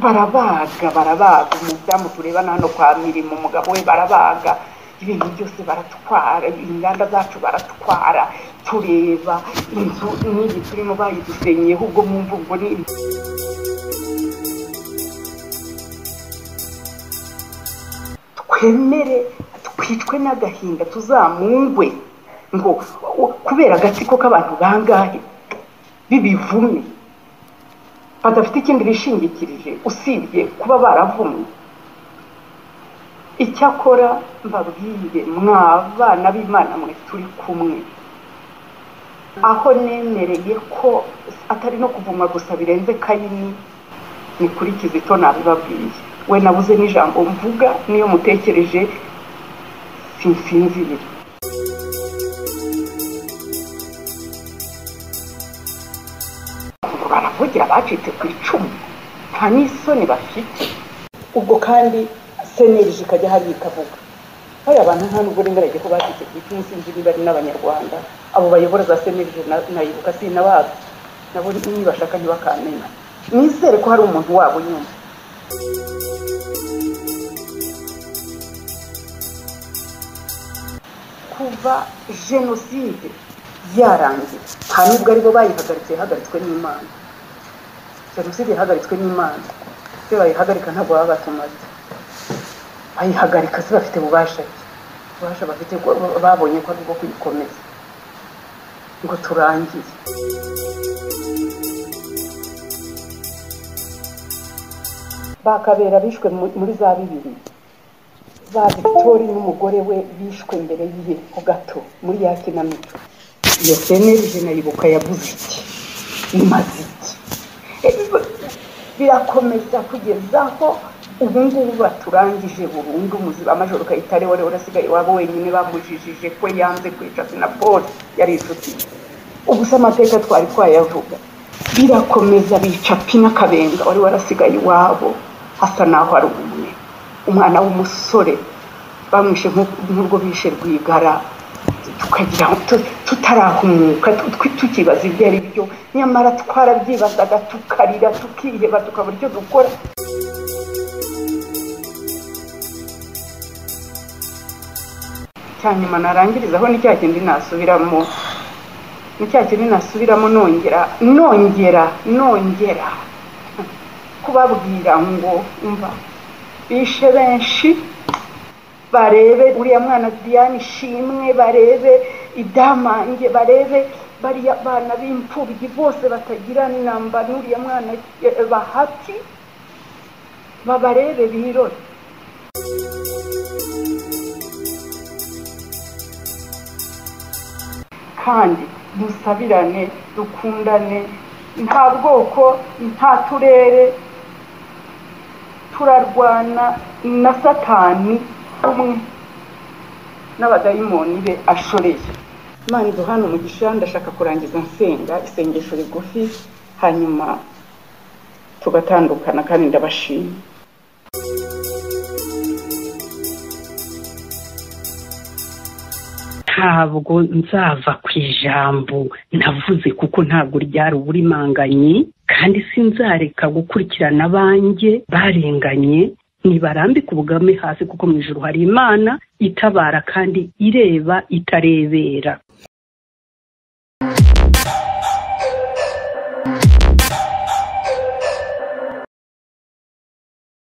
barabaga umudamu tureba hano kwa Mirimo umugabo we barabaga ibintu byose baratwara inganda zacu baratwara tureba inzu n'igi turimo bayidusenyeho ubwo mu mvugo ni twemere twicwe n'agahinda tuzamungwe ngo kubera agatsiko k'abantu bangahe bibivume badafite ikindi bishingikirije usibye kuba baravumwe. Icyakora mbabwire mwabana b'Imana mwe turi kumwe, aho nemereye ko atari no kuvumwa gusa birenze Kayini, ni kuri Kizito nabibabwiye. We nabuze n'ijambo mvuga niyo mutekereje sinsinzira. Baravugira bacitse ku icumu nta n'isoni bafite. Ubwo kandi senerije ikajya hari ikavuga aya abantu nta nubwo ringarage ko bacitse ku icumu, sinzi niba ari n'abanyarwanda abo bayobora za senerije nayibuka sinabazi nabo nibashaka ntibakamenya. Nizere ko hari umuntu wabo nyuma. Kuva jenoside yarangiye nta nubwo aribo yahagaritswe n'Imana. Jenoside yahagaritswe n'Imana, se bayihagarika ntabwo baba batumaze. Bayihagarika se bafite ububasha bafite babonye ko ari bwo kuyikomeza ngo turangiye. Bakabera bishwe muri za 2000, ba Victoire n'umugore we bishwe mbere yiye ho gato muri ya kinamico. Iyo senerije nayibuka yavuze iki imaze iki, birakomeza kugeza aho ubu ngubu baturangije burundu. Muziba amajoro Kayitare wari urasigaye wabo wenyine bamujijije ko yanze kwica Sinapoli yari inshuti. Ubu se amateka twari twayavuga. Birakomeza bica Pina Kabenga wari warasigaye wabo hasa naho ari umwana w'umusore bamwishe nk'urwo bishe Rwigara, tukagira tutarahumuka tukibaza ibyo ari byo, nyamara twarabyibazaga tukarira tukiheba tukabura icyo dukora. Cyanyuma narangirizaho ni cya kindi nasubiramo nongera kubabwira ngo umva bishe benshi, barebe uriya mwana Diane Ishimwe, barebe Idamange, barebe bariya bana b'imfubyi bose batagira namba n'uriya mwana Bahati, babarebe birore. Kandi dusabirane dukundane, nta bwoko nta turere, turarwana na Satani umwe n'abadayimoni be ashoreye. Imana iduhana umugisha. Ndashaka kurangiza nsenga isengesho rigufi hanyuma tugatandukana kandi ndabashima. Ntabwo nzava ku ijambo navuze kuko ntabwo ryari uburimanganye, kandi sinzareka gukurikirana abanjye barenganye. Nibarambika ubugame hasi kuko mu ijuru hari Imana itabara kandi ireba itarebera.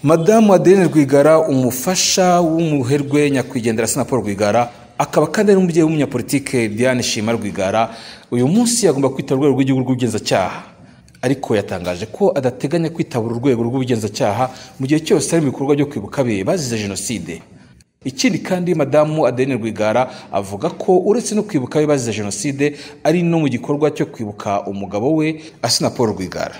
Madamu Adeline Rwigara, umufasha w'umuherwe nyakwigendera Sinapoli Rwigara, akaba kandi ari umubyeyi w'umunyapolitike Diane Shima Rwigara, uyu munsi yagomba kwitaba urwego rw'igihugu rw'ubugenzacyaha, ariko yatangaje ko adateganya kwitabura urwego rw'ubugenzacyaha mu gihe cyose ari mu bikorwa byo kwibuka be bazize jenoside. Ikindi kandi Madamu Adeline Rwigara avuga ko uretse no kwibuka be bazize jenoside ari no mu gikorwa cyo kwibuka umugabo we Sinapoli Rwigara.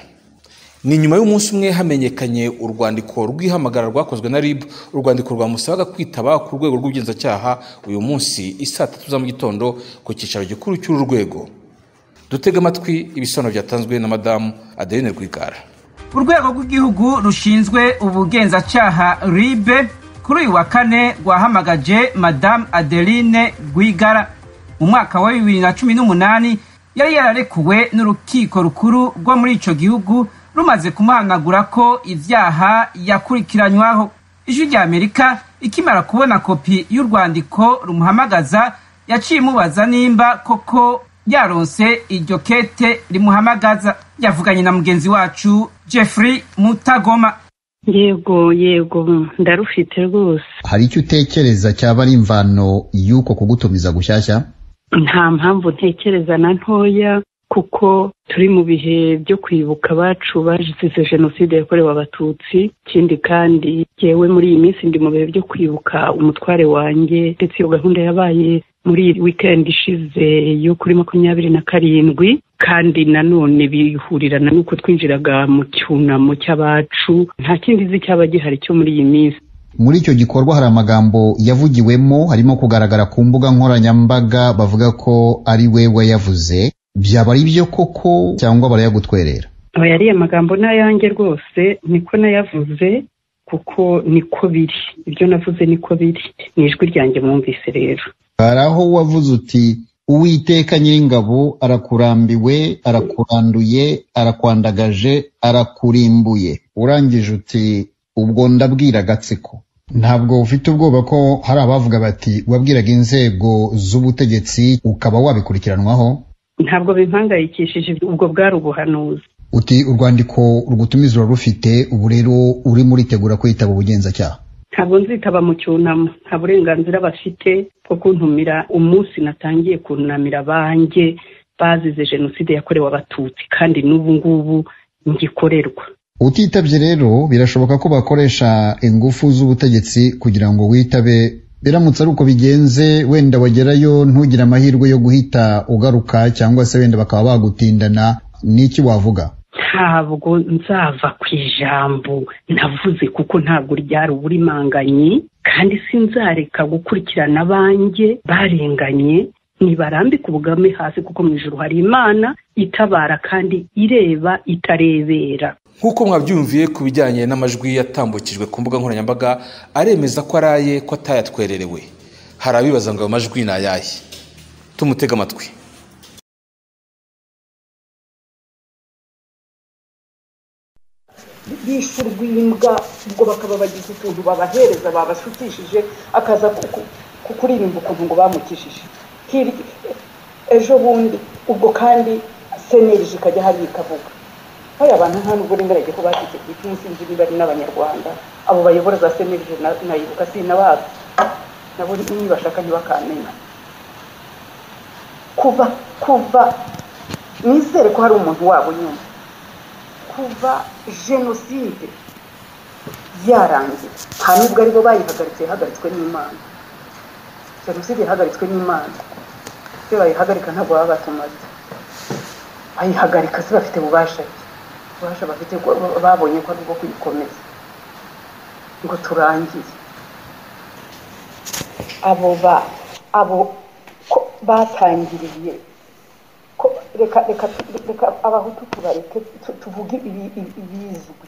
Ni nyuma y'umunsi umwe hamenyekanye urwandiko rw'ihamagara rwakozwe na RIB, urwandiko rwamusabaga kwitaba ku rwego rw'ubugenzacyaha uyu munsi isaa 3 za mu gitondo ku cyicaro gikuru cy'uru rwego. Dutega amatwi ibisobanuro byatanzwe na Madamu Adeline Rwigara. Urwego rw'igihugu rushinzwe ubugenzacyaha RIB kuri uyu wa kane rwahamagaje Madamu Adeline Rwigara mu mwaka wa 2018 yari yararekuwe n'urukiko rukuru rwo muri ico gihugu rumaze kumuhanagura ko ivyaha yakurikiranywaho. Ijwi rya Amerika ikimara kubona kopi y'urwandiko rumuhamagaza yaciye imubaza nimba koko yaronse iryo kete rimuhamagaza. Yavuganye na mugenzi wacu Jeffrey Mutagoma. Yego ndarufite rwose. Hari icyo utekereza cyaba ari imvano y'uko kugutumiza gushyashya? Nta mpamvu ntekereza na ntoya, kuko turi mu bihe byo kwibuka abacu bazize jenoside yakorewe abatutsi. Ikindi kandi yewe muri iyi minsi ndi mu bihe byo kwibuka umutware wanjye, ndetse iyo gahunda yabaye muri weekend ishize yo kuri 27, kandi nanone bihurirana nuko twinjiraga mu cyunamo cy'abacu. Nta kindi zi cyaba gihari cyo muri iyi minsi. Muri icyo gikorwa hari amagambo yavugiwemo, harimo kugaragara ku mbuga nkoranyambaga bavuga ko ari wewe yavuze. Byaba ari byo koko cyangwa barayagutwerera? Oya, ari amagambo n'ayanjye rwose, niko nayavuze, kuko niko biri. Ibyo navuze niko biri, ni ijwi ryanjye mwumvise rero. Hari aho wavuze uti Uwiteka Nyiringabo arakurambiwe, arakuranduye, arakwandagaje, arakurimbuye. Urangije uti ubwo ndabwira agatsiko. Ntabwo ufite ubwoba ko hari abavuga bati wabwiraga inzego z'ubutegetsi ukaba wabikurikiranwaho? Ntabwo bimpangayikishije, ubwo bwari ubuhanuzi. Uti urwandiko rugutumiza rufite, ubu rero uri muri tegura kwitaba ubugenzacyaha? Ntabwo nzitaba mu cyunamo, nta burenganzira bafite bwo kuntumira umunsi natangiye kunamira abanjye bazize jenoside yakorewe abatutsi, kandi n'ubu ngubu ngikorerwa. Utitabye rero birashoboka ko bakoresha ingufu z'ubutegetsi kugira ngo witabe. Biramutse ari uko bigenze, wenda wagerayo ntugire amahirwe yo guhita ugaruka, cyangwa se wenda bakaba bagutindana, n'iki wavuga? Ntabwo nzava ku ijambo navuze, kuko ntabwo ryari uburimanganye, kandi sinzareka gukurikirana abanjye barenganye. Nibarambika ubugame hasi, kuko mu ijuru hari Imana itabara kandi ireba itarebera. Nk'uko mwabyumviye ku bijyanye n'amajwi yatambukijwe ku mbuga nkoranyambaga aremeza ko araye, ko atayatwererewe. Hari abibaza ngo ayo majwi ni ayahe? Tumutega amatwi. Bishurwa imbwa, ubwo bakaba bagize utuntu babahereza babashukishije, akaza kuririmba ukuntu ngo bamukishije. Ejo bundi ubwo kandi senerije ikajya hari ikavuga. Aya abantu nta nubwo ringarage ko batike ku ikinsi nziri bari n'abanyarwanda. Abo bayobora za senerije nayibuka sinabazi. Nabo nibashaka ntibakamenya. Kuva nizere ko hari umuntu wabo nyuma. Kuva jenoside yarangiye, nta nubwo aribo bayihagaritse, yahagaritswe n'Imana. Jenoside yahagaritswe n'Imana. Se bayihagarika ntabwo baba batumaze. Bayihagarika se bafite ububasha bafite, babonye ko ari bwo kuyikomeza ngo turangiye. Abo batangiriye ko reka abahutu tubareke tuvuge ibizwi,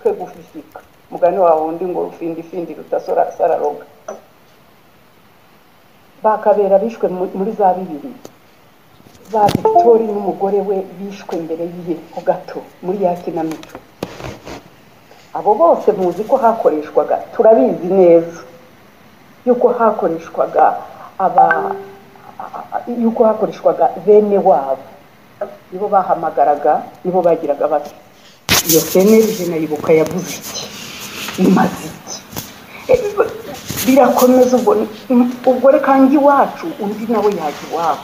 twe gufifika. Mugani wa wundi ngo findi rutasora sararoga. Bakabera bishwe muri za 2000. Ba Victoria n'umugore we bishwe mbere yihe ho gato muri ya kinamico. Abo bose muzi ko hakoreshwaga, turabizi neza yuko hakoreshwaga bene wabo, nibo bahamagaraga, nibo bagiraga bati iyo senerije nayibuka yavuze iki, imaze iki. Birakomeza ubwo reka ngi wacu undi nawe yaje iwabo.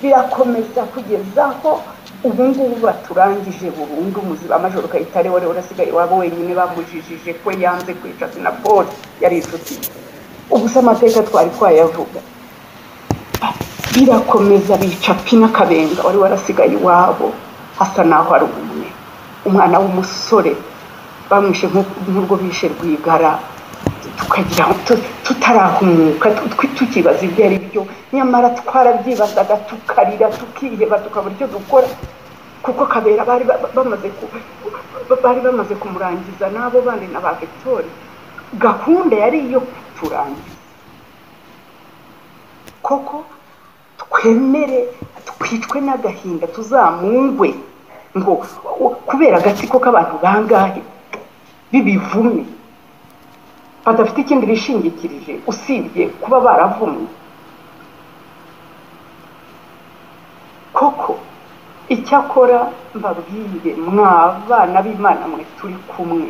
Birakomeza kugeza aho ubu ngubu baturangije burundu muziba amajoro kayitare wari urasigaye wabo wenyine bamujijije ko yanze kwica Sinapoli yari inshuti. Ubusa amateka twari twayavuga. Birakomeza bica Pina Kabenga wari warasigaye iwabo, hasa naho ari umwana w'umusore bamwishe nk'urwo bishe Rwigara. Tukagira tutarahumuka tukibaza ibyo ari byo, nyamara twarabyibazaga tukarira tukiheba tukabura icyo dukora, kuko Kabera bari bamaze kumurangiza n'abo bandi na ba Victoria. Gahunda yari iyo kuturangiza koko, twemere twicwe n'agahinda, tuzamungwe ngo kubera agatsiko k'abantu bangahe bibivume badafite ikindi bishingikirije usibye kuba baravumwe. Koko icyakora mbabwire mwabana b'Imana mwe turi kumwe,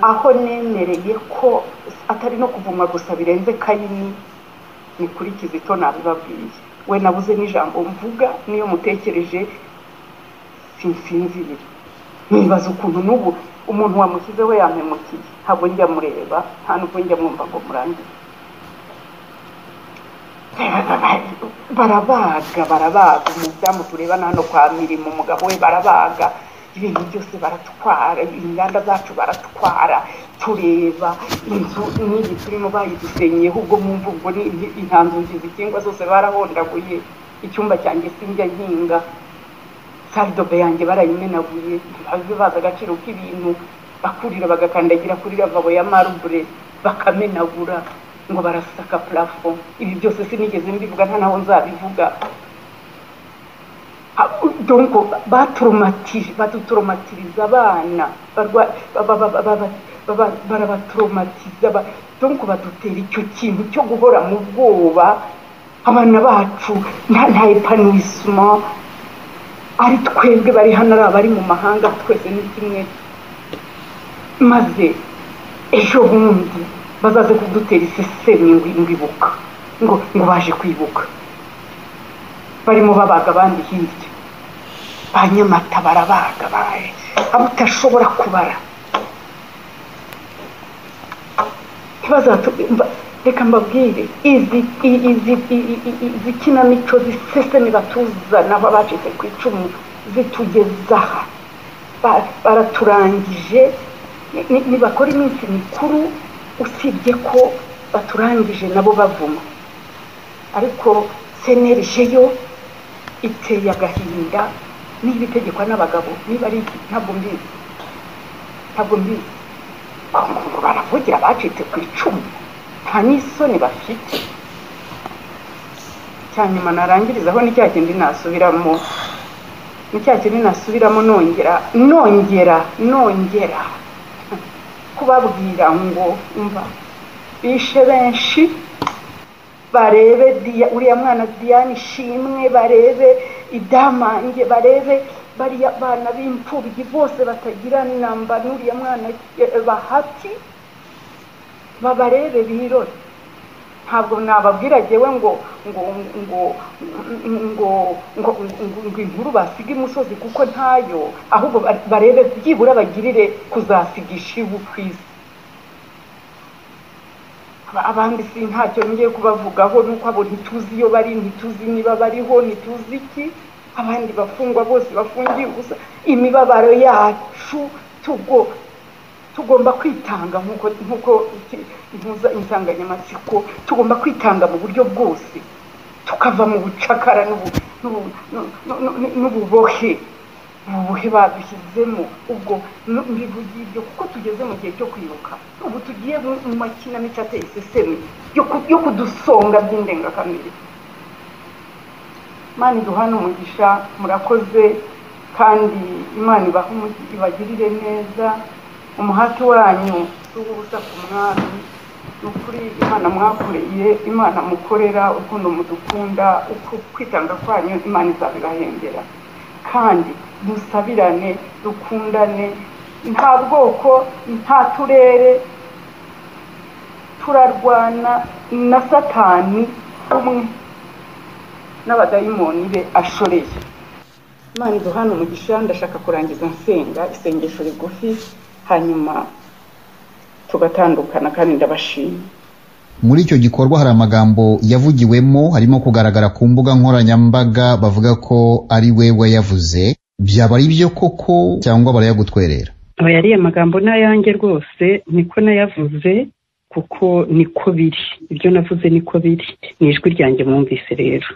aho nemereye ko atari no kuvumwa gusa birenze Kayini, ni kuri Kizito nabibabwiye. We nabuze n'ijambo mvuga niyo mutekereje sinsinzira, nibaza ukuntu n'ubu umuntu wamushyizeho yampemukiye, ntabwo njya mureba, nta nubwo njya mwumva ngo murangize. barabaga umudamu turebana hano kwa Mirimo, umugabo we barabaga, ibintu byose baratwara, inganda zacu baratwara, tureba inzu n'iyi turimo bayidusenyeho, ubwo mumva ubwo ni intanzuzi zikingwa zose barahondaguye, icyumba cyanjye sinjya nkinga, saldobe yanjye barayimenaguye, ntibazi baza agaciro k'ibintu, bakurira bagakandagira kuri lavabo ya marble bakamenagura ngo barasaka plafond. Ibi byose sinigeze mbivuga, nta naho nzabivuga. Donc badutraumatiza abana, barabatraumatiza, donc badutera icyo kintu cyo guhora mu bwoba. Abana bacu nta épanouissement, ari twebwe bari hano ari abari mu mahanga, twese ni kimwe, maze ejo bundi bazaze kudutera isesemi ngo ibuka, ngo baje kwibuka, barimo babaga abandi hirya, ba Nyamata barabaga, abo utashobora kubara. Reka mbabwire, izi kinamico zisesemi batuzana bacitse ku icumu zitugezaha, baraturangije. Nibakora iminsi mikuru, usibye ko baturangije nabo bavuma, ariko senerije yo iteye agahinda. Niba itegekwa n'abagabo, niba ari iki ntabwo mbizi, baravugira bacitse ku icumu, nta n'isoni bafite. Cyanyuma narangirizaho ni cya kindi nasubiramo, nongera kubabwira ngo umva, bishe benshi, barebe uriya mwana Diane Ishimwe, barebe Idamange, barebe bariya bana b'imfubyi bose batagira namba, n'uriya mwana Bahati, babarebe birore. Ntabwo nababwira jewe ngo inkuru basiga imusozi kuko ntayo, ahubwo barebe byibura bagirire kuzasigisha ibu kwisi. Abandi si ntacyo ngiye kubavugaho, nuko abo ntituzi iyo bari, ntituzi niba bariho, ntituzi iki. Abandi bafungwa bose bafungiye ubusa, imibabaro yacu tugomba kwitanga, nkuko impuza insanganyamatsiko, tugomba kwitanga mu buryo bwose, tukava mu bucakara n'ububohe badushyizemo. Ubwo mbivugiye ibyo kuko tugeze mu gihe cyo kwibuka, ubu tugiye mu makinamico ateye isesemi yo kudusonga by'indengakamere. Imana iduhane umugisha, murakoze, kandi Imana ibagirire neza. Umuhati wanyu ubusa ku mwami, nukuri Imana mwakoreye, Imana mukorera, urukundo mudukunda, uko kwitanga kwanyu Imana izabibahembera. Kandi dusabirane, dukundane, nta bwoko, nta turere, turarwana na Satani umwe n'abadayimoni be ashoreye. Imana iduhane umugisha. Ndashaka kurangiza nsenga isengesho rigufi, hanyuma tugatandukana, kandi ndabashima. Muri icyo gikorwa hari amagambo yavugiwemo, harimo kugaragara ku mbuga nkoranyambaga bavuga ko ari we wayavuze. Byaba ari byo koko cyangwa barayagutwerera? Oya, ari amagambo n'ayanjye rwose, niko nayavuze, kuko niko biri. Ibyo navuze niko biri, ni ijwi ryanjye mwumvise rero.